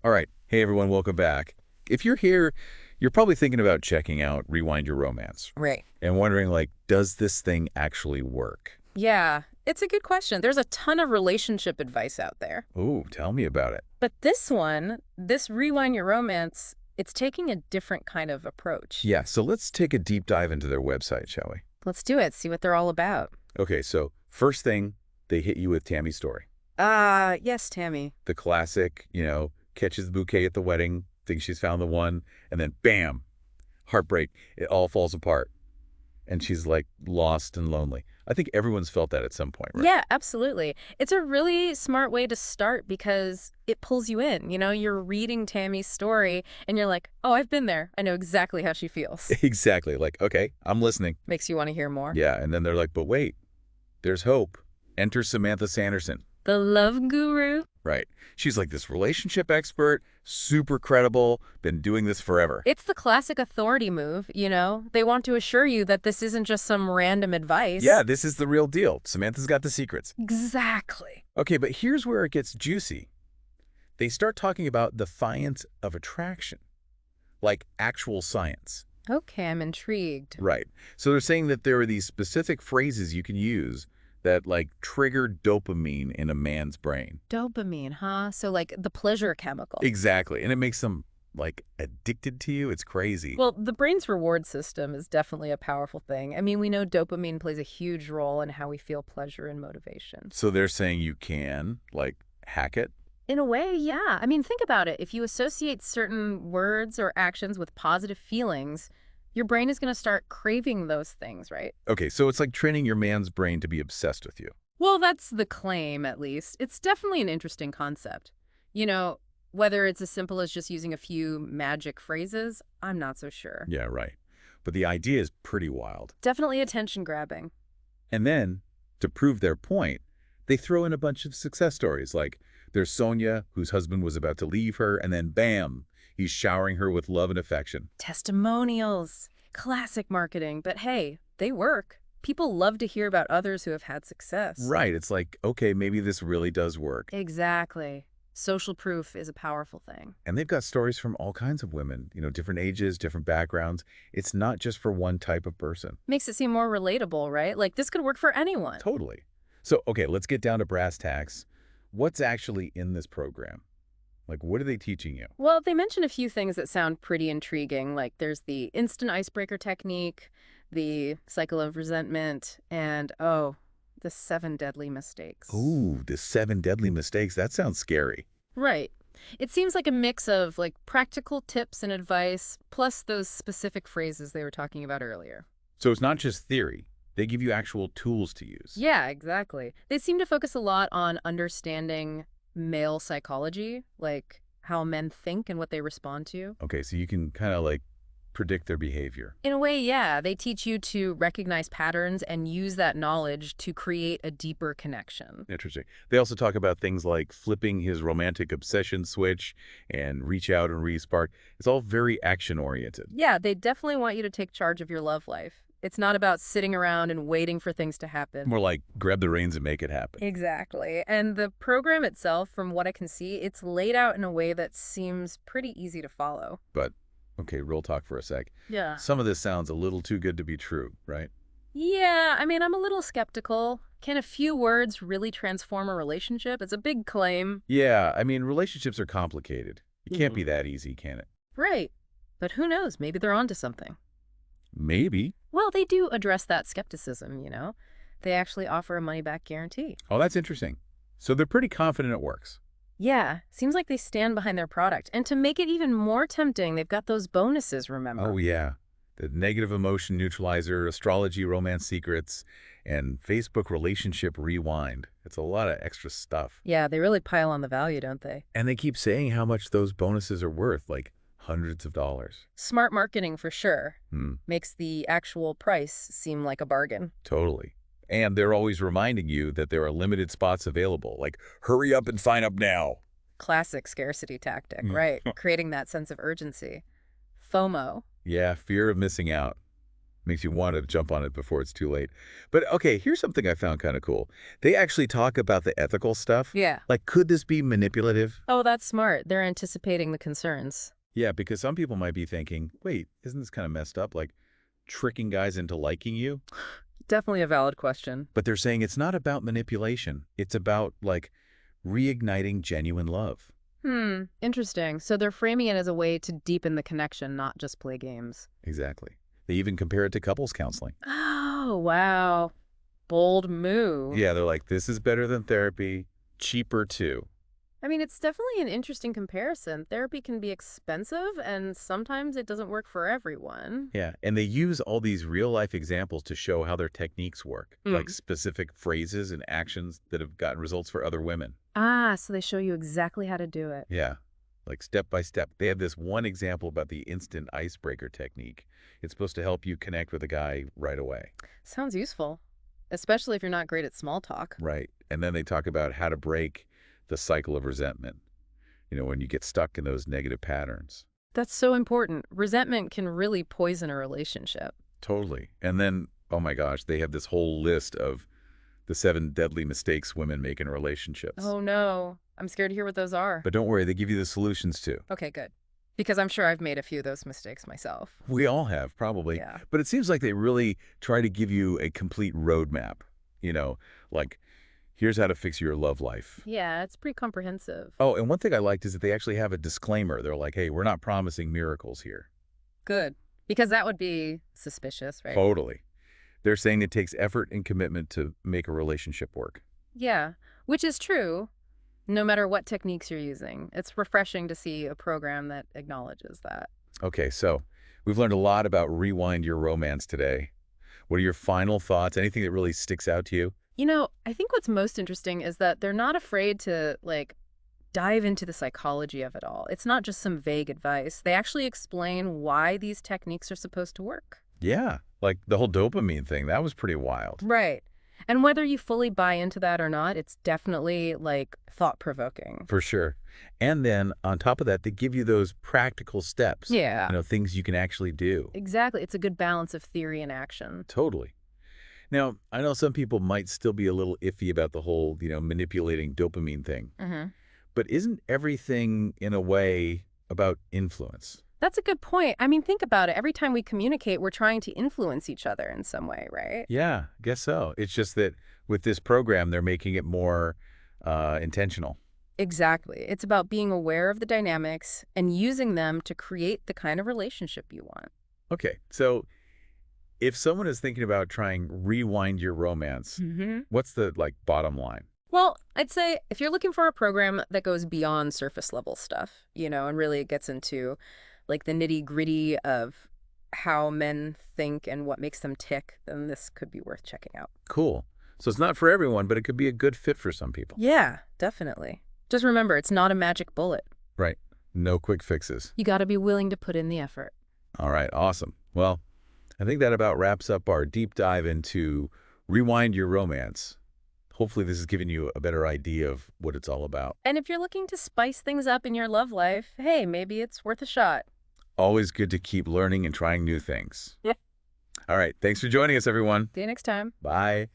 All right. Hey, everyone. Welcome back. If you're here, you're probably thinking about checking out Rewind Your Romance Right. and wondering, like, does this thing actually work? Yeah, it's a good question. There's a ton of relationship advice out there. Ooh, tell me about it. But this one, this Rewind Your Romance, it's taking a different kind of approach. Yeah, so let's take a deep dive into their website, shall we? Let's do it, see what they're all about. Okay, so first thing, they hit you with Tammy's story. Yes, Tammy. The classic, catches the bouquet at the wedding, thinks she's found the one, and then bam, heartbreak. It all falls apart. And she's like lost and lonely. I think everyone's felt that at some point, right? Yeah, absolutely. It's a really smart way to start because it pulls you in. You're reading Tammy's story and you're like, oh, I've been there. I know exactly how she feels. Exactly. Like, okay, I'm listening. Makes you want to hear more. Yeah, and then they're like, but wait, there's hope. Enter Samantha Sanderson. The love guru. Right. She's like this relationship expert, super credible, been doing this forever. It's the classic authority move. They want to assure you that this isn't just some random advice. Yeah, this is the real deal. Samantha's got the secrets. Exactly. Okay, but here's where it gets juicy. They start talking about defiance of attraction, like actual science. Okay, I'm intrigued. Right. So they're saying that there are these specific phrases you can use that like trigger dopamine in a man's brain. Dopamine, huh? So like the pleasure chemical. Exactly. And it makes them like addicted to you. It's crazy. Well, the brain's reward system is definitely a powerful thing. I mean, we know dopamine plays a huge role in how we feel pleasure and motivation. So they're saying you can like hack it. In a way, yeah. I mean, think about it. If you associate certain words or actions with positive feelings, your brain is going to start craving those things, right? Okay, so it's like training your man's brain to be obsessed with you. Well, that's the claim, at least. It's definitely an interesting concept. Whether it's as simple as just using a few magic phrases, I'm not so sure. Yeah, right. But the idea is pretty wild. Definitely attention grabbing. And then, to prove their point, they throw in a bunch of success stories. Like, there's Sonia, whose husband was about to leave her, and then bam, he's showering her with love and affection. Testimonials. Classic marketing. But hey, they work. People love to hear about others who have had success. Right, it's like, okay, maybe this really does work. Exactly. Social proof is a powerful thing. And they've got stories from all kinds of women, different ages, different backgrounds. It's not just for one type of person. Makes it seem more relatable, right? Like this could work for anyone. Totally. So, okay, let's get down to brass tacks. What's actually in this program? Like, what are they teaching you? Well, they mention a few things that sound pretty intriguing, like there's the instant icebreaker technique, the cycle of resentment, and, the 7 deadly mistakes. Ooh, the 7 deadly mistakes. That sounds scary. Right. It seems like a mix of, like, practical tips and advice, plus those specific phrases they were talking about earlier. So it's not just theory. They give you actual tools to use. Yeah, exactly. They seem to focus a lot on understanding male psychology, like how men think and what they respond to. Okay, so you can kind of like predict their behavior. In a way, yeah. They teach you to recognize patterns and use that knowledge to create a deeper connection. Interesting. They also talk about things like flipping his romantic obsession switch and reach out and re-spark. It's all very action-oriented. Yeah, they definitely want you to take charge of your love life. It's not about sitting around and waiting for things to happen. More like grab the reins and make it happen. Exactly. And the program itself, from what I can see, it's laid out in a way that seems pretty easy to follow. But, okay, real talk for a sec. Yeah. Some of this sounds a little too good to be true, right? Yeah, I mean, I'm a little skeptical. Can a few words really transform a relationship? It's a big claim. Yeah, I mean, relationships are complicated. It can't be that easy, can it? Right. But who knows? Maybe they're onto something. Maybe. Well, they do address that skepticism. They actually offer a money-back guarantee. Oh, that's interesting. So they're pretty confident it works. Yeah, seems like they stand behind their product. And to make it even more tempting, they've got those bonuses, remember? Oh, yeah. The negative emotion neutralizer, astrology, romance secrets, and Facebook relationship rewind. It's a lot of extra stuff. Yeah, they really pile on the value, don't they? And they keep saying how much those bonuses are worth, like hundreds of dollars. Smart marketing for sure. Hmm. Makes the actual price seem like a bargain. Totally. And they're always reminding you that there are limited spots available, like hurry up and sign up now. Classic scarcity tactic, right? Creating that sense of urgency. FOMO. Yeah, fear of missing out. Makes you want to jump on it before it's too late. But okay, here's something I found kind of cool. They actually talk about the ethical stuff. Yeah. Like, could this be manipulative? Oh, that's smart. They're anticipating the concerns. Yeah, because some people might be thinking, wait, isn't this kind of messed up? Like, tricking guys into liking you? Definitely a valid question. But they're saying it's not about manipulation. It's about, like, reigniting genuine love. Interesting. So they're framing it as a way to deepen the connection, not just play games. Exactly. They even compare it to couples counseling. Oh, wow. Bold move. Yeah, they're like, this is better than therapy, cheaper too. I mean, it's definitely an interesting comparison. Therapy can be expensive, and sometimes it doesn't work for everyone. Yeah, and they use all these real-life examples to show how their techniques work, like Mm. specific phrases and actions that have gotten results for other women. Ah, so they show you exactly how to do it. Yeah, like step by step. They have this one example about the instant icebreaker technique. It's supposed to help you connect with a guy right away. Sounds useful, especially if you're not great at small talk. Right. And then they talk about how to break the cycle of resentment, when you get stuck in those negative patterns. That's so important. Resentment can really poison a relationship. Totally. And then, oh my gosh, they have this whole list of the 7 deadly mistakes women make in relationships. Oh, no. I'm scared to hear what those are. But don't worry, they give you the solutions too. Okay, good. Because I'm sure I've made a few of those mistakes myself. We all have, probably. Yeah. But it seems like they really try to give you a complete roadmap, like, here's how to fix your love life. Yeah, it's pretty comprehensive. Oh, and one thing I liked is that they actually have a disclaimer. They're like, hey, we're not promising miracles here. Good. Because that would be suspicious, right? Totally. They're saying it takes effort and commitment to make a relationship work. Yeah, which is true, no matter what techniques you're using. It's refreshing to see a program that acknowledges that. Okay, so we've learned a lot about Rewind Your Romance today. What are your final thoughts? Anything that really sticks out to you? I think what's most interesting is that they're not afraid to, dive into the psychology of it all. It's not just some vague advice. They actually explain why these techniques are supposed to work. Yeah, like the whole dopamine thing, that was pretty wild. Right. And whether you fully buy into that or not, it's definitely, thought-provoking. For sure. And then on top of that, they give you those practical steps. Yeah. Things you can actually do. Exactly. It's a good balance of theory and action. Totally. Now, I know some people might still be a little iffy about the whole, manipulating dopamine thing. Mm-hmm. But isn't everything, in a way, about influence? That's a good point. I mean, think about it. Every time we communicate, we're trying to influence each other in some way, right? Yeah, I guess so. It's just that with this program, they're making it more intentional. Exactly. It's about being aware of the dynamics and using them to create the kind of relationship you want. Okay, so if someone is thinking about trying Rewind Your Romance, Mm-hmm. what's the, bottom line? Well, I'd say if you're looking for a program that goes beyond surface level stuff, and really gets into the nitty gritty of how men think and what makes them tick, then this could be worth checking out. Cool. So it's not for everyone, but it could be a good fit for some people. Yeah, definitely. Just remember, it's not a magic bullet. Right. No quick fixes. You got to be willing to put in the effort. All right, awesome. Well, I think that about wraps up our deep dive into Rewind Your Romance. Hopefully this has given you a better idea of what it's all about. And if you're looking to spice things up in your love life, hey, maybe it's worth a shot. Always good to keep learning and trying new things. Yeah. All right, thanks for joining us, everyone. See you next time. Bye.